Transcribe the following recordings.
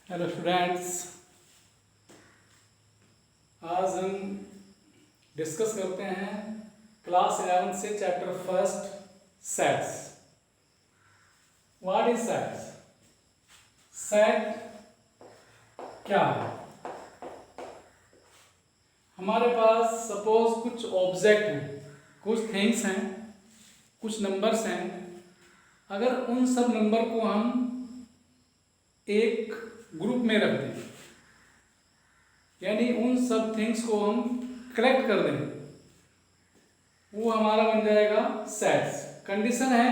Hello students. आज हम discuss करते हैं क्लास 11 से chapter first sets. What is sets? Set क्या है? हमारे पास सपोज कुछ ऑब्जेक्ट हैं, कुछ थिंग्स हैं, कुछ नंबर्स हैं। अगर उन सब नंबर को हम एक ग्रुप में रख दें, यानी उन सब थिंग्स को हम कलेक्ट कर दें, वो हमारा बन जाएगा सेट्स। कंडीशन है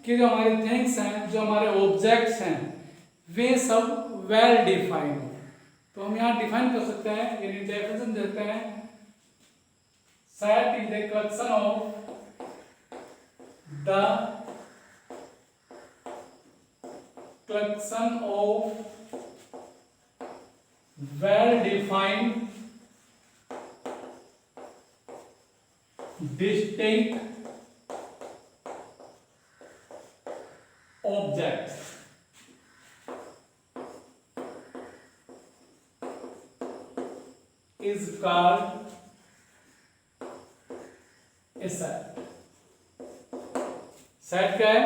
कि जो हमारे थिंग्स हैं, जो हमारे ऑब्जेक्ट्स हैं, वे सब वेल डिफाइंड हो। तो हम यहाँ डिफाइन कर सकते हैं, यानी डेफिनेशन देते हैं, set is the collection of the collection of well-defined, distinct objects is called a set. Set क्या है?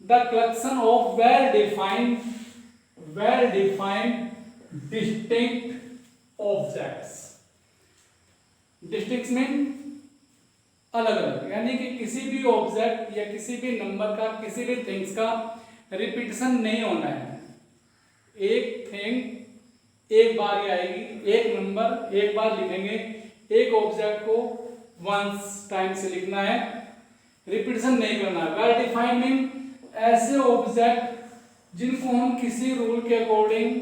The collection of well-defined, distinct objects. Distinct mean अलग अलग, यानी कि किसी भी ऑब्जेक्ट या किसी भी नंबर का, किसी भी थिंग्स का रिपीटिशन नहीं होना है। एक थिंग एक बार ही आएगी, एक नंबर एक बार लिखेंगे, एक ऑब्जेक्ट को वंस टाइम से लिखना है, रिपीटिशन नहीं करना है। वेल डिफाइंड मीन ऐसे ऑब्जेक्ट जिनको हम किसी रूल के अकॉर्डिंग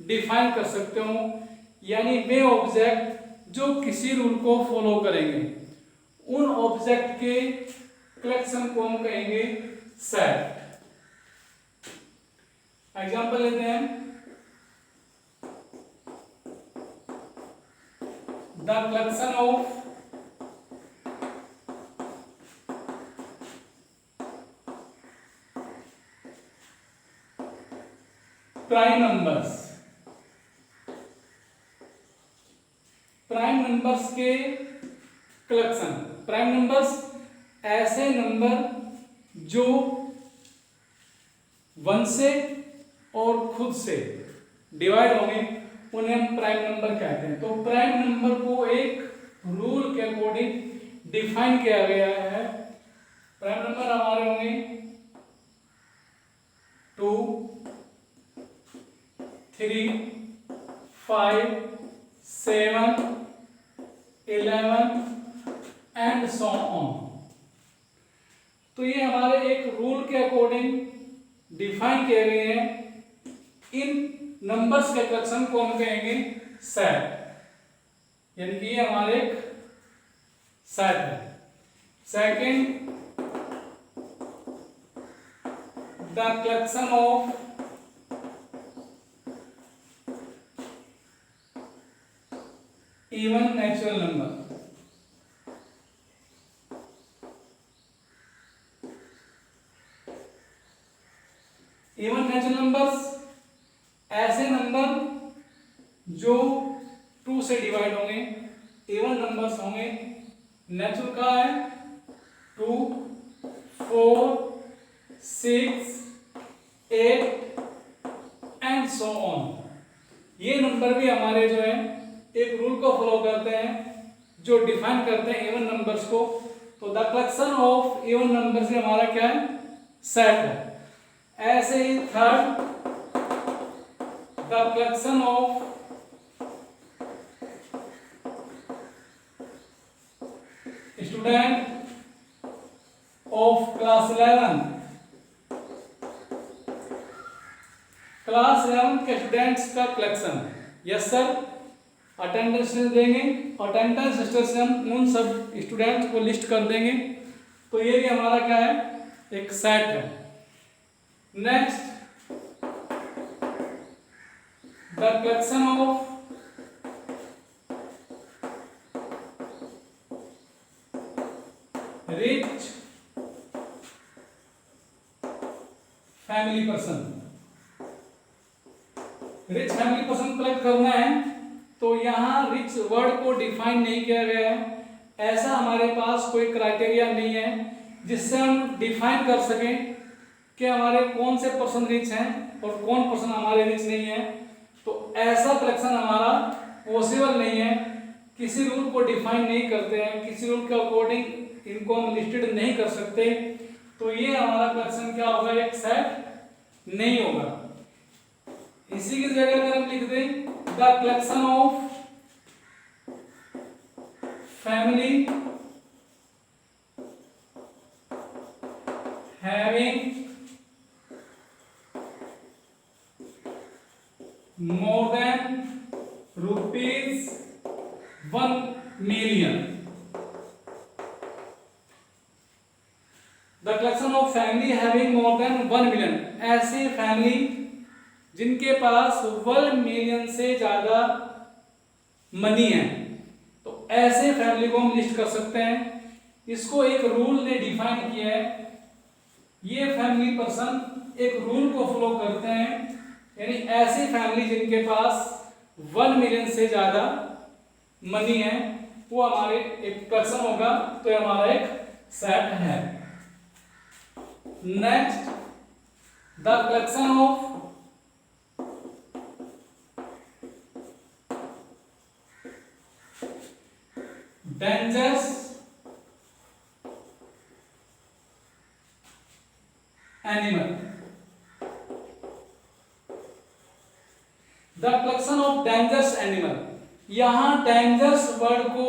डिफाइन कर सकते हो, यानी वे ऑब्जेक्ट जो किसी रूल को फॉलो करेंगे, उन ऑब्जेक्ट के कलेक्शन को हम कहेंगे सेट। एग्जांपल लेते हैं, the collection of prime numbers. Prime numbers के कलेक्शन। प्राइम नंबर्स ऐसे नंबर जो वन से और खुद से डिवाइड होंगे, उन्हें हम प्राइम नंबर कहते हैं। तो प्राइम नंबर को एक रूल के अकॉर्डिंग डिफाइन किया गया है। प्राइम नंबर हमारे होंगे 2, 3, 5, 7, 11 एंड सो ऑन। तो ये हमारे एक रूल के अकॉर्डिंग डिफाइन किए गए हैं। इन नंबर्स के कलेक्शन को हम कहेंगे सेट, यानी कि ये हमारे एक सेट है। Second, the collection of even natural number. Even natural numbers ऐसे नंबर जो 2 से डिवाइड होंगे, इवन नंबर्स होंगे। नेचुरल का है 2, 4, 6, 8 एंड सो ऑन। ये नंबर भी हमारे जो है एक रूल को फॉलो करते हैं, जो डिफाइन करते हैं इवन नंबर्स को। तो the collection of even number से हमारा क्या है? सेट है। ऐसे ही third, the collection of student of class 11। Class 11 के स्टूडेंट्स का कलेक्शन। यस सर, अटेंडेंस देंगे, अटेंडेंस रजिस्टर से हम उन सब स्टूडेंट्स को लिस्ट कर देंगे। तो ये भी हमारा क्या है? एक सेट है। Next, the collection of rich family person. Rich family person collect करना है तो यहाँ रिच वर्ड को डिफाइन नहीं किया गया है। ऐसा हमारे पास कोई क्राइटेरिया नहीं है जिससे हम डिफाइन कर सकें कि हमारे कौन से पर्सन रिच हैं और कौन पर्सन हमारे रिच नहीं है। तो ऐसा कलेक्शन हमारा पॉसिबल नहीं है, किसी रूल को डिफाइन नहीं करते हैं, किसी रूल के अकॉर्डिंग इनको हम लिस्टेड नहीं कर सकते। तो ये हमारा कलेक्शन क्या होगा, एक सेट नहीं होगा। इसी की जगह अगर हम लिख दें the collection of family having more than rupees 1 million. The collection of family having more than 1 million. ऐसे फैमिली जिनके पास 1 मिलियन से ज्यादा मनी है, तो ऐसे फैमिली को हम लिस्ट कर सकते हैं। इसको एक रूल ने डिफाइन किया है। ये फैमिली पर्सन एक रूल को फॉलो करते हैं, यानी ऐसी फैमिली जिनके पास 1 मिलियन से ज्यादा मनी है वो हमारे एक कलेक्शन होगा, तो ये हमारा एक सेट है। Next, the collection of dangerous animal. The collection of dangerous animal, यहां डेंजरस वर्ड को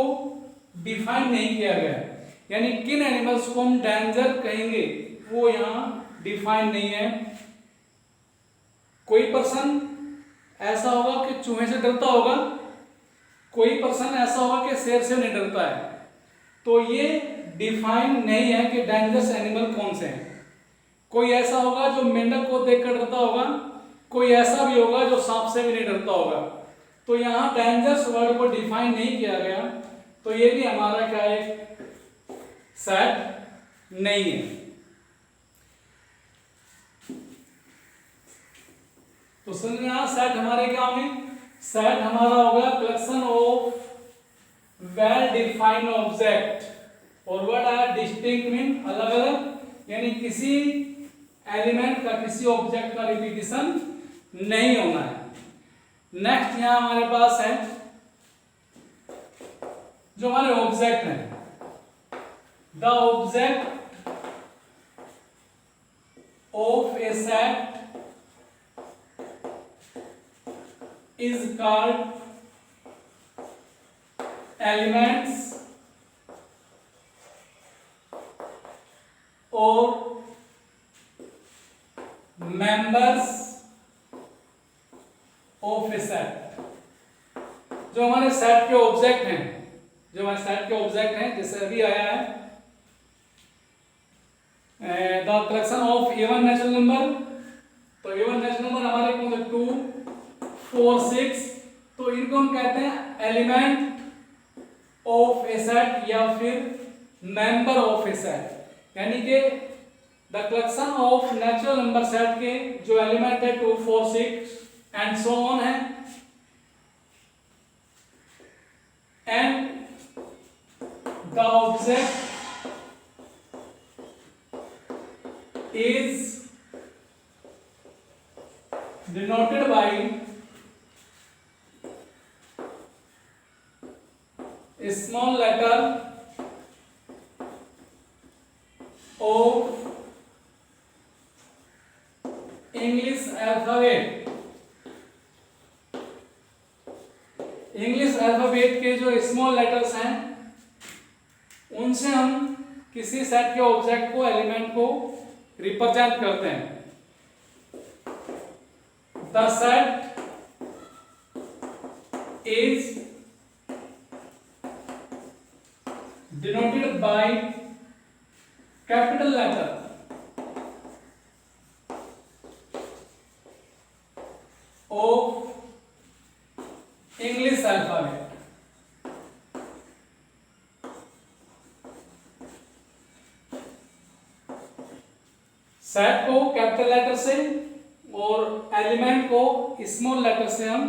डिफाइन नहीं किया गया है, यानी किन एनिमल्स को हम डेंजर कहेंगे वो यहां डिफाइन नहीं है। कोई पर्सन ऐसा होगा कि चूहे से डरता होगा, कोई पर्सन ऐसा होगा कि शेर से नहीं डरता है, तो ये डिफाइन नहीं है कि डेंजरस एनिमल कौन से हैं। कोई ऐसा होगा जो मेंढक को देखकर डरता होगा, कोई ऐसा भी होगा जो सांप से भी नहीं डरता होगा। तो यहाँ डेंजरस वर्ड को डिफाइन नहीं किया गया, तो ये भी हमारा क्या एक सेट नहीं है। तो समझ यहाँ सेट हमारे क्या होंगे, सेट हमारा होगा collection of well defined object, और वर्ड आया डिस्टिंक्ट मीन अलग अलग, यानी किसी एलिमेंट का किसी ऑब्जेक्ट का रिपीटिशन नहीं होना है। नेक्स्ट यहां हमारे पास है जो हमारे ऑब्जेक्ट हैं, the object of A set is called elements और मेंबर्स ऑफ ए सेट। जो हमारे सेट के ऑब्जेक्ट हैं, जो हमारे सेट के ऑब्जेक्ट हैं, जैसे अभी आया है the collection of even natural number, तो इवन नेचुरल नंबर हमारे कौन से 2, 4, 6, तो इनको हम कहते हैं एलिमेंट ऑफ ए सेट या फिर मेंबर ऑफ ए सेट। यानी कि the collection of natural number set के जो एलिमेंट है 2, 4, 6 एंड सो ऑन है, and the object is denoted by a small letter of English alphabet। English alphabet के जो स्मॉल लेटर्स हैं उनसे हम किसी सेट के ऑब्जेक्ट को, एलिमेंट को रिप्रेजेंट करते हैं। The set is denoted by capital letter of English alphabet. Set को कैपिटल लेटर से और एलिमेंट को स्मॉल लेटर से हम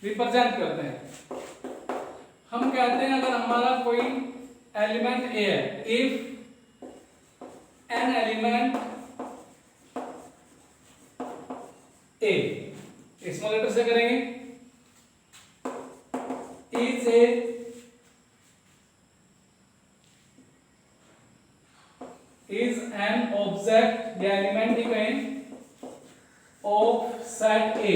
रिप्रेजेंट करते हैं। हम कहते हैं अगर हमारा कोई एलिमेंट ए है, if an element A, small letter से करेंगे, इज एन ऑब्जेक्ट या एलिमेंट ही कहें ऑफ सेट ए।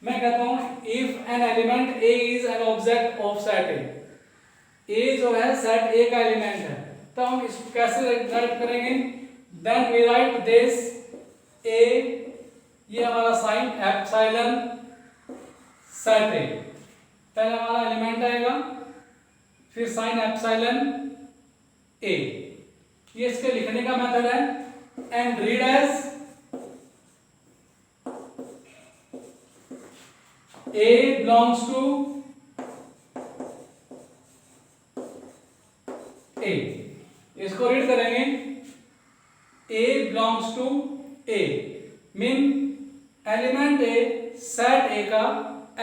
मैं कहता हूं if an element A is an object of set A जो है सेट ए का एलिमेंट है, तो हम इसको कैसे राइट करेंगे? देन वी राइट दिस ए, ये हमारा साइन एप्सिलॉन सेट ए, पहले हमारा एलिमेंट आएगा, फिर साइन एप्सिलॉन ए, ये इसके लिखने का मेथड है। And read as A belongs to A, इसको रीड करेंगे A belongs to A, mean element A set A का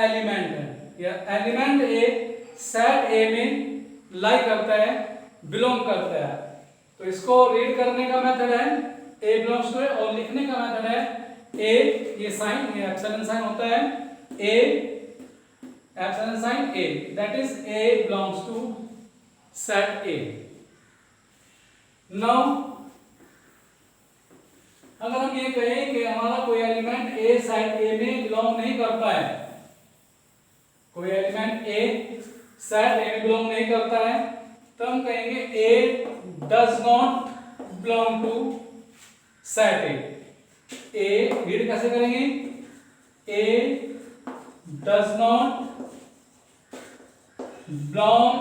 एलिमेंट है, या एलिमेंट A सेट A में लाई करता है, बिलोंग करता है। तो इसको रीड करने का मेथड है A belongs to A, और लिखने का मेथड है A, ये साइन, ये एप्सिलॉन साइन होता है, A epsilon sign A, that is A belongs to set A. Now अगर हम ये कहें कि हमारा कोई एलिमेंट A सेट A में बिलोंग नहीं करता है, कोई एलिमेंट A सेट A में बिलोंग नहीं करता है, तो हम कहेंगे A does not belong to set A. A read कैसे करेंगे? A does not belong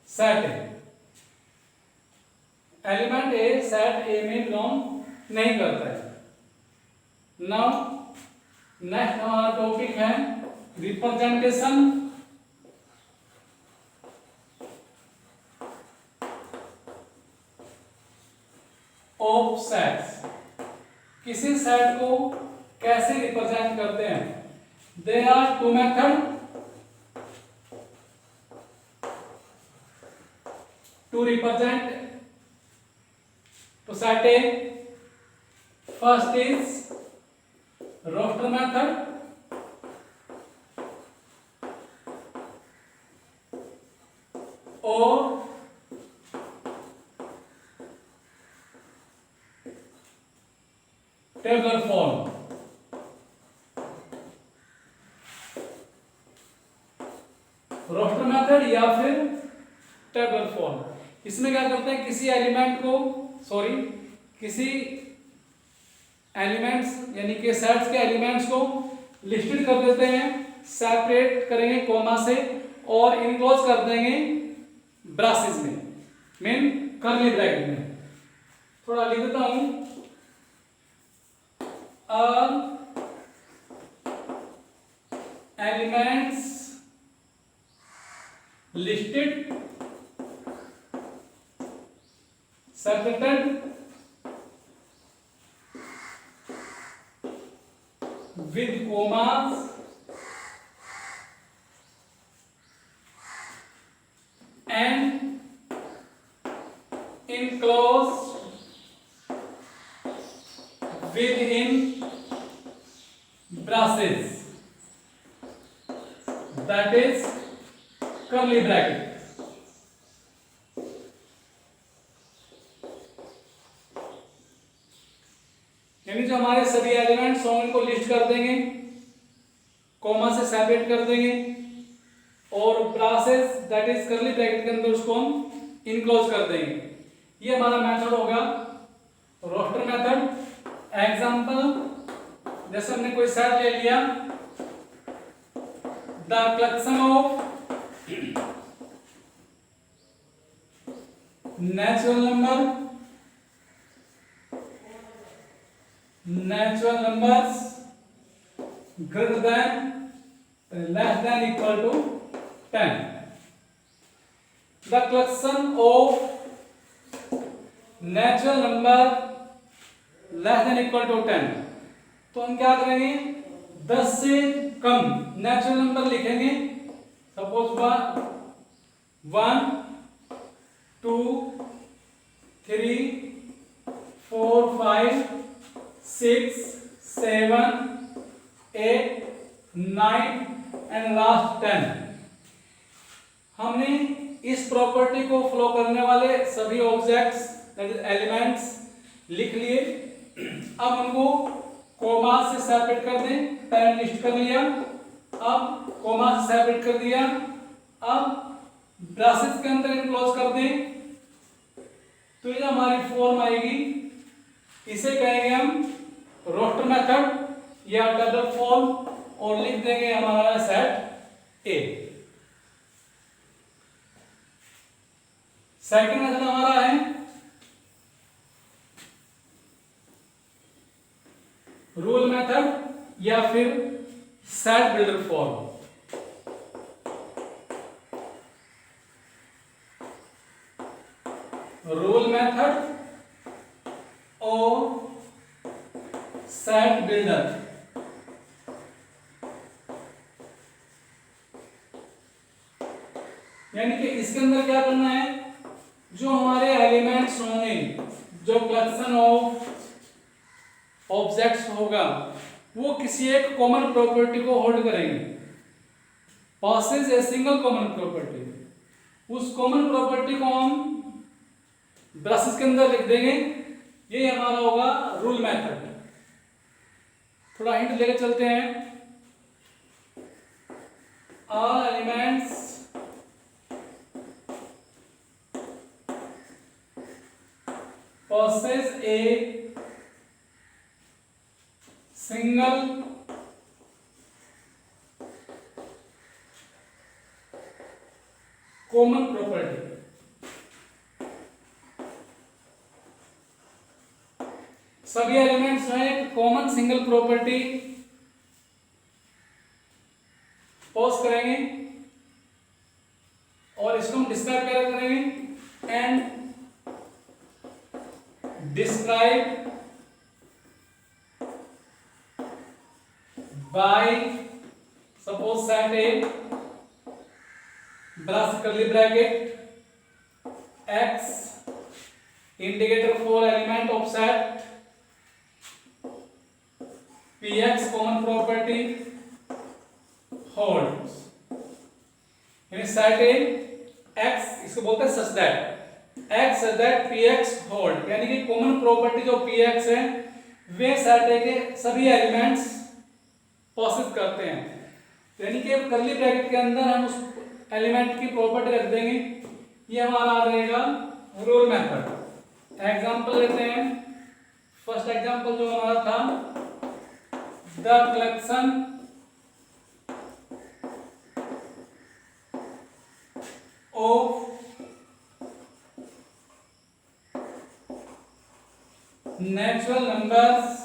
set A, एलिमेंट A सेट A में बिलोंग नहीं करता है। नाउ नेक्स्ट हमारा टॉपिक है रिप्रेजेंटेशन ऑफ सेट्स। किसी सेट को कैसे रिप्रेजेंट करते हैं? There are two method to represent to set A. First is roster method, or tabular form. Roster method या फिर टेबल फॉर्म। इसमें क्या करते हैं, किसी एलिमेंट्स यानी कि सेट्स के एलिमेंट्स को लिस्टेड कर देते हैं, सेपरेट करेंगे कॉमा से और इनक्लोज कर देंगे ब्रासेस में, मीन कर्ली ब्रैकेट में। थोड़ा लिख देता हूं, elements listed separated with commas and enclosed within braces, that is curly bracket. यानी जो हमारे सभी एलिमेंट्स हों उनको लिस्ट कर देंगे, कॉमा से सेपरेट कर देंगे और braces that is curly bracket के अंदर उसको हम इनक्लोज कर देंगे। ये हमारा मेथड होगा रोस्टर मेथड। एग्जांपल, जैसे हमने कोई सेट ले लिया, the collection of natural numbers greater than less than equal to 10. The collection of natural number less than equal to 10, तो हम क्या करेंगे 10 से कम नेचुरल नंबर लिखेंगे। Suppose 1 2 3 4 5 6 7 8 9 and last 10। हमने इस प्रॉपर्टी को फ्लो करने वाले सभी ऑब्जेक्ट्स एलिमेंट्स लिख लिए। अब उनको कोमा से सेपरेट कर दें। पहले लिस्ट कर लिया, अब कोमा से सेपरेट कर दिया। अब ब्रैकेट्स के अंदर इनक्लोज कर दें, तो ये हमारी फॉर्म आएगी। इसे कहेंगे हम रोस्टर मेथड या टेबल फॉर्म, और लिख देंगे हमारा सेट ए। सेकंड मेथड हमारा है रूल मेथड या फिर set builder form. Rule method और सेट बिल्डर। यानी कि इसके अंदर क्या करना है, जो हमारे एलिमेंट्स होंगे, जो कलेक्शन ऑफ ऑब्जेक्ट्स होगा, वो किसी एक कॉमन प्रॉपर्टी को होल्ड करेंगे। Possesses a single common property, उस कॉमन प्रॉपर्टी को हम ब्रैकेट्स के अंदर लिख देंगे। ये हमारा होगा रूल मेथड। थोड़ा हिंट लेकर चलते हैं। All elements possess a single common property। सभी एलिमेंट्स में एक कॉमन सिंगल प्रॉपर्टी पोज करेंगे, और इसको हम डिस्क्राइब कैसे करेंगे, and described by suppose set A bracket curly bracket x indicator for element of set px common property holds। यानी set A x इसको बोलते हैं such that x that px hold, यानी कि कॉमन प्रॉपर्टी जो px है वे set ए के सभी एलिमेंट्स पॉसेस करते हैं। यानी कि कर्ली ब्रैकेट के अंदर हम उस एलिमेंट की प्रॉपर्टी रख देंगे। ये हमारा आ जाएगा रूल मेथड। एग्जांपल लेते हैं। फर्स्ट एग्जांपल जो हमारा था, the collection of natural numbers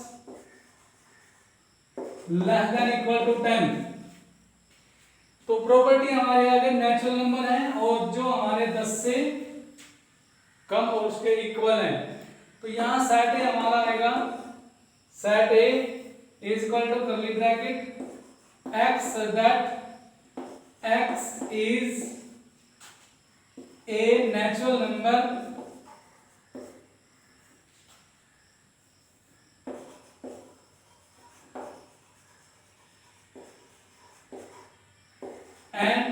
less than equal to 10। तो प्रॉपर्टी हमारे आगे नेचुरल नंबर है और जो हमारे 10 से कम और उसके इक्वल है। तो यहां सेट ए हमारा आएगा, set A is equal to curly bracket x that x is a natural number and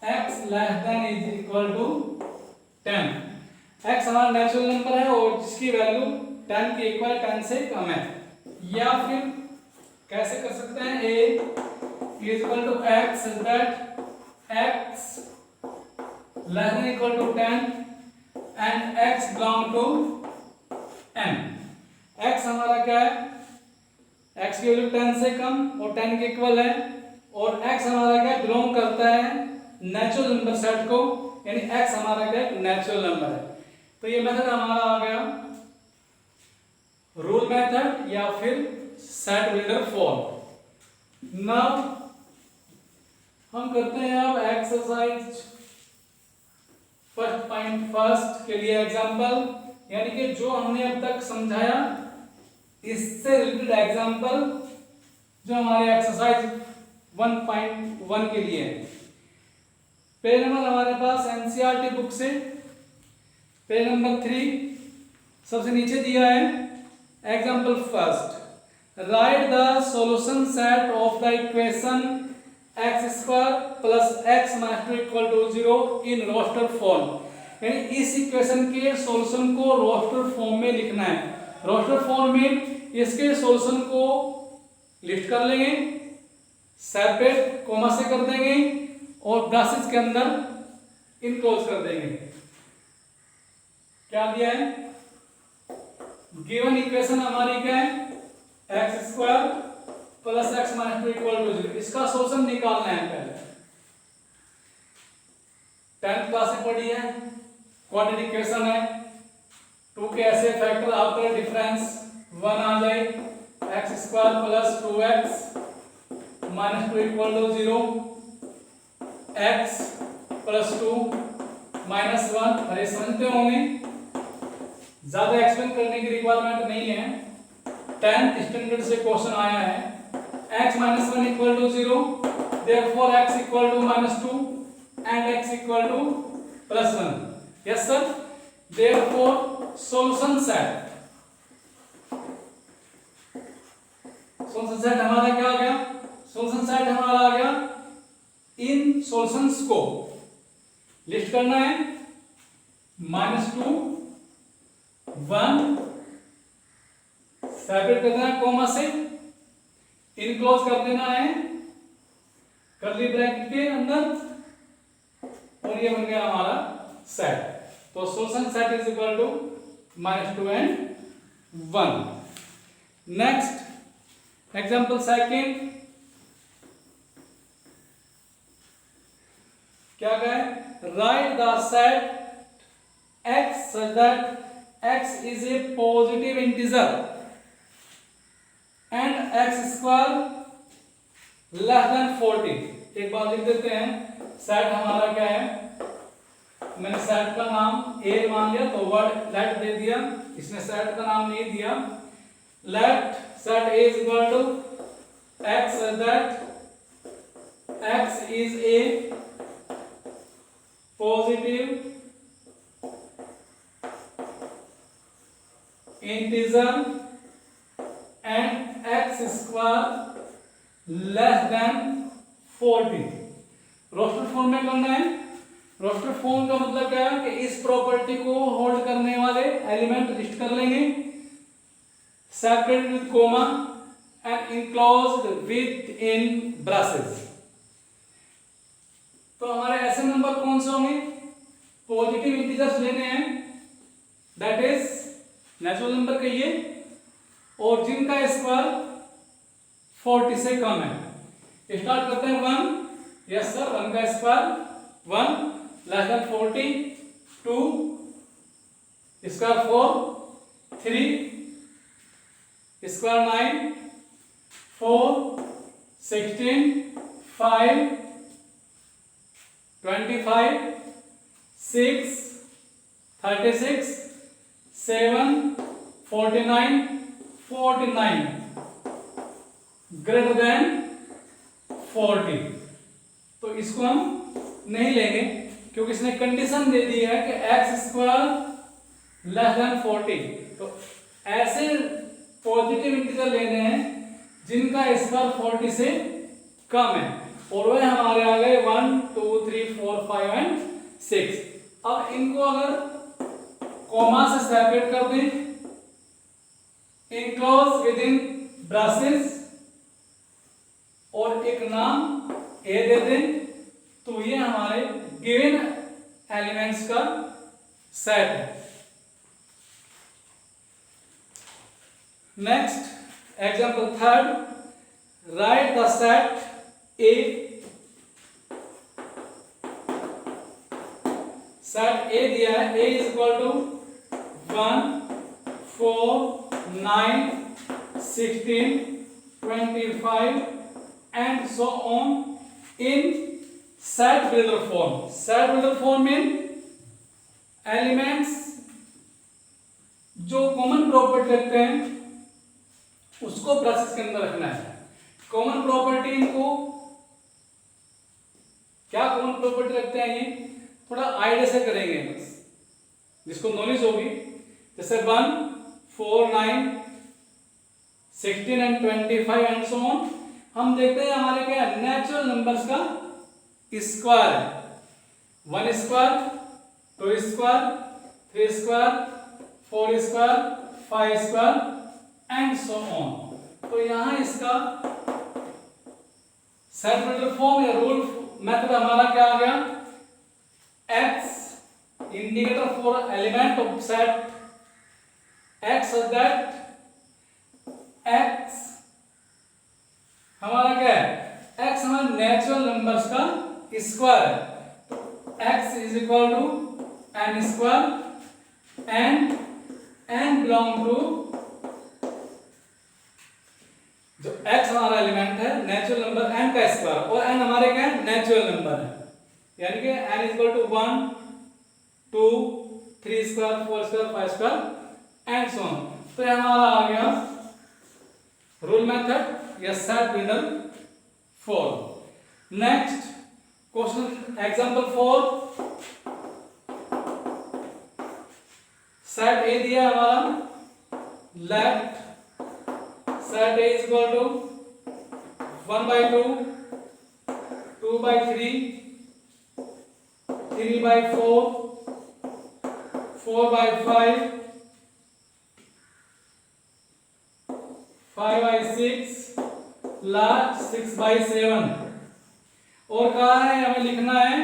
x less than is equal to 10। x हमारा नेचुरल नंबर है और जिसकी वैल्यू 10 के इक्वल 10 से कम है। या फिर कैसे कर सकते हैं, a is equal to x is that x less than equal to 10 and x belong to n। x हमारा क्या है, x की वैल्यू 10 से कम और 10 के इक्वल है, और x हमारा क्या बिलोंग करता है नेचुरल नंबर सेट को, यानी x हमारा क्या नेचुरल नंबर है। तो ये मेथड हमारा आ गया रूल मेथड या फिर सेट बिल्डर फॉर्म। नाउ हम करते हैं अब एक्सरसाइज फर्स्ट पॉइंट फर्स्ट के लिए एग्जांपल, यानी कि जो हमने अब तक समझाया इससे रिलेटेड एग्जांपल जो हमारे एक्सरसाइज 1.1 के लिए है। पेज नंबर हमारे पास एनसीईआरटी बुक से पेज नंबर 3 सबसे नीचे दिया है। Example first, write the solution set of the equation x square plus x minus 2 equal to 0 in roster form. यानी इस इक्वेशन के सॉल्यूशन को रोस्टर फॉर्म में लिखना है। रोस्टर फॉर्म में इसके सॉल्यूशन को लिस्ट कर लेंगे, सेपरेट कोमा से कर देंगे और ब्रैकेट्स के अंदर इनक्लोज कर देंगे। क्या दिया है? गिवन इक्वेशन हमारी क्या है? x square plus x minus 2 equal to 0। इसका सॉल्यूशन निकालना है। पहले 10th क्लास में पढ़ी है, क्वाड्रेटिक इक्वेशन है। 2 के ऐसे फैक्टर आफ्टर डिफरेंस 1 आ जाए, x square plus 2x minus 2 equal to 0, x plus 2 minus 1। अरे समझते होंगे, ज्यादा एक्सप्लेन करने की रिक्वायरमेंट नहीं है। 10th स्टैंडर्ड से क्वेश्चन आया है। x minus 1 equal to 0, therefore x equal to minus 2 and x equal to plus 1. Yes sir. Therefore solution set हमारा क्या आ गया? solution set हमारा आ गया, इन solutions को लिस्ट करना है। -2 1 सेपरेट करना है कोमा से, इनक्लोज कर देना है कर्ली ब्रैकेट के अंदर, और ये बन गया हमारा सेट। तो solution set is equal to -2 and 1। Next example second, क्या कहे? Write the set x such that x is a positive integer and x square less than 40। एक बार लिख देते हैं। सेट हमारा क्या है? मैंने सेट का नाम a मान लिया तो वर्ड लेट दे दिया, इसने सेट का नाम नहीं दिया। Let set a is equal to x such that x is a positive integer and x square less than 40। Roster form में करना है। रोस्टर फॉर्म का मतलब क्या है कि इस प्रॉपर्टी को होल्ड करने वाले एलिमेंट लिस्ट कर लेंगे, separated with comma and enclosed within brackets. तो हमारे ऐसे नंबर कौन से होंगे? पॉजिटिव इंटीजर्स लेने हैं, दैट इज नेचुरल नंबर कहिए, और जिनका स्क्वायर 40 से कम है। स्टार्ट करते हैं 1। यस सर, 1 का square 1 less than 40, 2 square 4, 3 square 9, 4 16, 5 25, 6 36, 7 49, 49 greater than 40। तो इसको हम नहीं लेंगे क्योंकि इसने कंडीशन दे दी है कि x स्क्वायर लेस देन 40। तो ऐसे पॉजिटिव इंटीजर लेने हैं जिनका स्क्वायर 40 से कम है, और वह हमारे आ गए 1 2 3 4 5 एंड 6। अब इनको अगर कोमा से सेपरेट कर दें, इनक्लोज विद इन ब्रैकेट्स, और एक नाम a दे दें, तो ये हमारे गिवन एलिमेंट्स का सेट है। Next example third, right the set A। Set A दिया है, A is equal to 1 4 9 16 25 and so on in set builder form। set builder form में एलिमेंट्स जो कॉमन प्रॉपर्टी रखते हैं उसको ब्रैकेट्स के अंदर रखना है। कॉमन प्रॉपर्टी इनको क्या कॉमन प्रॉपर्टी रखते हैं, ये थोड़ा आइडिया से करेंगे बस, जिसको नॉलेज होगी। जैसे 1, 4, 9, 16 एंड 25 एंड सो ऑन। हम देखते हैं हमारे क्या नेचुरल नंबर्स का स्क्वायर है। 1 square, 2 square, 3 square, 4 square, 5 square and so on. तो यहां इसका सेट बिल्डर फॉर्म या रूल मेथड हमारा क्या आ गया, x indicator for element of set x that x हमारा क्या है, x हमारा नेचुरल नंबर्स का स्क्वायर है। तो x is equal to n square and n belong to, जो x हमारा एलिमेंट है नेचुरल नंबर n का स्क्वायर और n हमारे क्या है नेचुरल नंबर है, यानी कि n is equal to 1, 2, 3 square, 4 square, 5 square and so on. तो ये हमारा आ गया रूल मेथड या set builder form. Next question example 4, set A दिया हमारा, let set A is equal to 1/2, 2/3, 3/4, 4/5, 5/6, last 6/7। और कहा है हमें लिखना है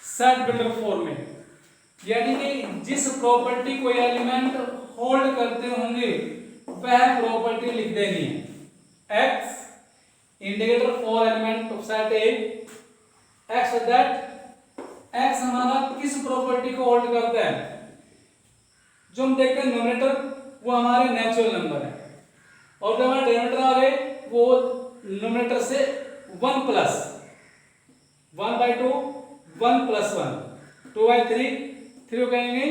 सेट बिल्डर फॉर्म में, यानी कि जिस प्रॉपर्टी कोई एलिमेंट होल्ड करते होंगे वह प्रॉपर्टी लिख देनी है। x indicator for element of set A, x that x हमारा किस प्रॉपर्टी को होल्ड करता है, जो हम देखते हैं नोमिनेटर वो हमारे नेचुरल नंबर है, और जो हमारे डिनोमिनेटर आ गए वो नोमिनेटर से 1 प्लस 1/2, 1 + 1, 2/3, 3 कहेंगे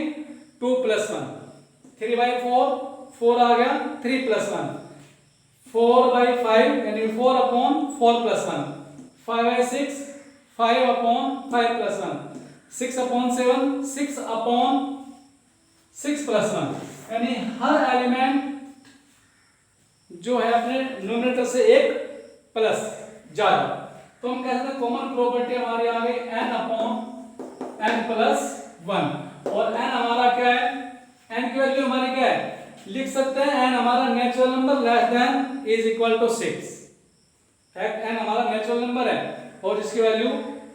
2 + 1, 3/4, 4 आ गया 3 + 1, 4/5 यानी 4/4 + 1, 5/6 5/5 + 1, 6/7 6/6 + 1, यानी हर एलिमेंट जो है अपने नोमिनेटर से 1 प्लस ज्यादा। तो हम कहते हैं कॉमन प्रॉपर्टी हमारी आ गई n/n + 1, और n हमारा क्या है, n की वैल्यू हमारी क्या है, लिख सकते हैं n हमारा natural number less than is equal to 6। n हमारा नेचुरल नंबर है और इसकी वैल्यू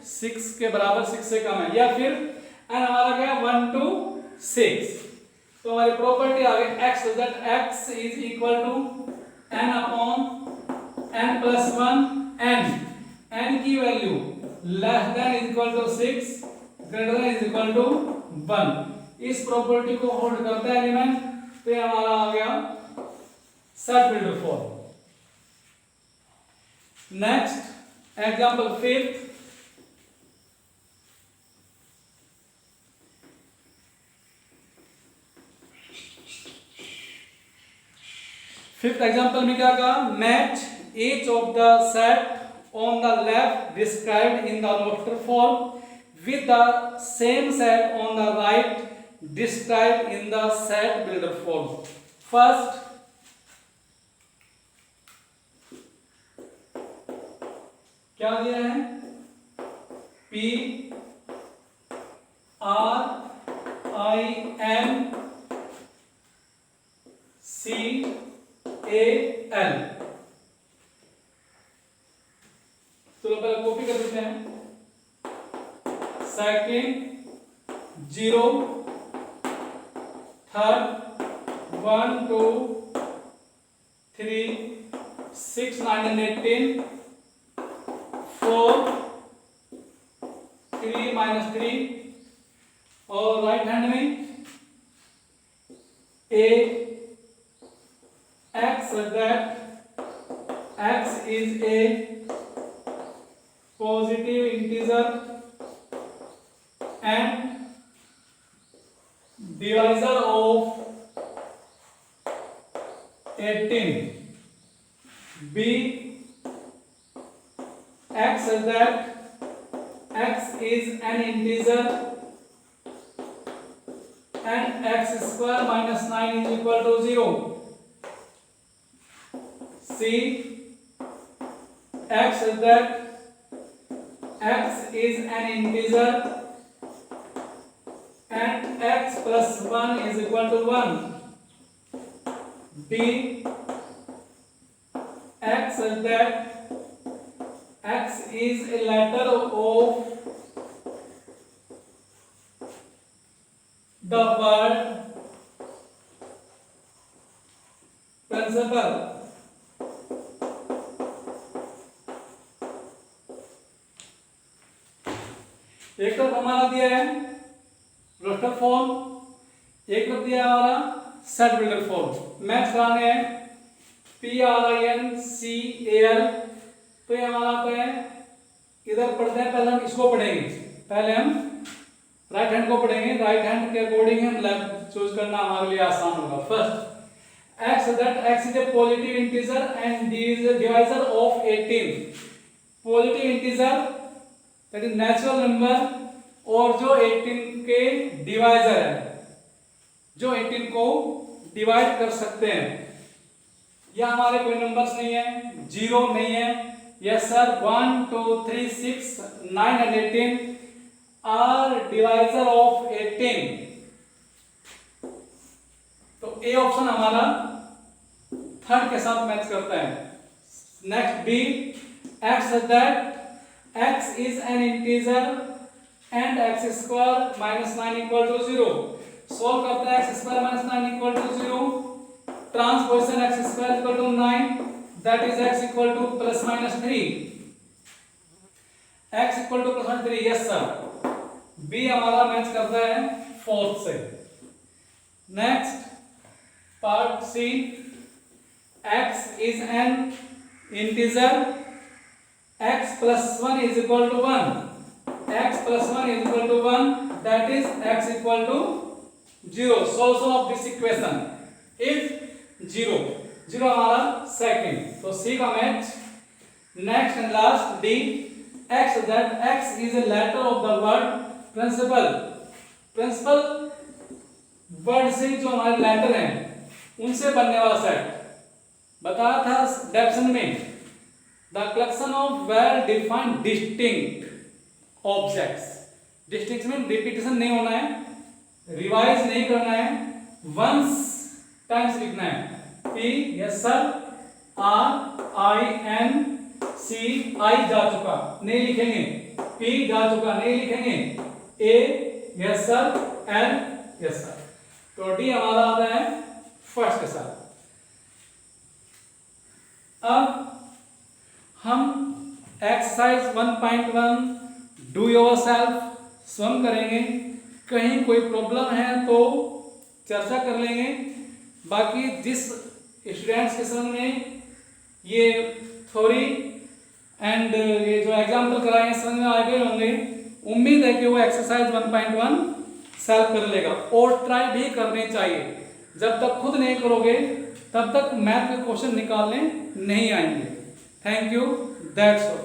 6 के बराबर, 6 से कम है, या फिर n हमारा क्या है 1 to 6। तो हमारी प्रॉपर्टी आ गई x that x is equal to n/n + 1, n की value less than is equal to 6, greater than is equal to 1। इस प्रॉपर्टी को होल्ड करता है एलिमेंट, तो ये हमारा आ गया set builder form. Next example 5, fifth example में क्या कहा, match each of the set on the left described in the roster form with the same set on the right described in the set builder form. First क्या दिया है, P R I N C A L। चलो पहले copy कर देते हैं। Second 0, third 1 2 3 6 9 and 18, 4 3 - 3, और right hand में A x that x is a positive integer and divisor of 18, b x such that x is an integer and x square minus 9 is equal to 0. C x such that x is an integer and x plus 1 is equal to 1. D x such that x is a letter of the word principal. एक तरफ हमारा दिया है roster form, एक तरफ दिया है हमारा सेट बिल्डर फॉर्म। मैच कराने हैं PRINCAL, तो ये हमारा आता है, इधर पढ़ते हैं, पहले हम इसको पढ़ेंगे, पहले हम राइट हैंड को पढ़ेंगे, राइट हैंड के अकॉर्डिंग हम लेफ्ट चूज करना हमारे लिए आसान होगा। First x that x is a positive integer and d is a divisor of 18, positive integer that is natural number और जो 18 के डिवाइजर है, जो 18 को डिवाइड कर सकते हैं। या हमारे कोई नंबर्स नहीं है, जीरो नहीं है, yes sir 1 2 3 6 9 and 18 are divisor of 18, तो ए ऑप्शन हमारा थर्ड के साथ मैच करता है। Next B X that x is an integer and x square minus 9 equal to 0, solve करते हैं x square minus 9 equal to 0, transposition x square equal to 9 that is x equal to plus minus 3, x equal to plus minus 3, yes sir, b हमारा match करता है fourth से। Next part C, x is an integer, x plus 1 is equal to 1, x plus 1 is equal to 1 that is x equal to 0, solution of this equation is 0 हमारा second, तो C का match. Next and last D x that x is a letter of the word principal, principal word से जो हमारे letter हैं उनसे बनने वाला सेट बताया था डेफिनेशन में। The collection of well-defined distinct objects, distinct में रिपीटेशन नहीं होना है, रिवाइज नहीं करना है, वंस टाइम्स लिखना है। P yes sir, R I N C I जा चुका नहीं लिखेंगे, P जा चुका नहीं लिखेंगे, A yes sir, L yes sir, तो D हमारा आता है फर्स्ट के साथ। अब हम एक्सरसाइज 1.1 डू योरसेल्फ स्वयं करेंगे, कहीं कोई प्रॉब्लम है तो चर्चा कर लेंगे। बाकी जिस स्टूडेंट्स के समझ में ये थ्योरी एंड ये जो एग्जाम्पल कराए समझ में आ गए होंगे, उम्मीद है कि वो एक्सरसाइज 1.1 सॉल्व कर लेगा और ट्राई भी करनी चाहिए। जब तक खुद नहीं करोगे तब तक मैथ के क्वेश्चन निकालने नहीं आएंगे। Thank you. That's all.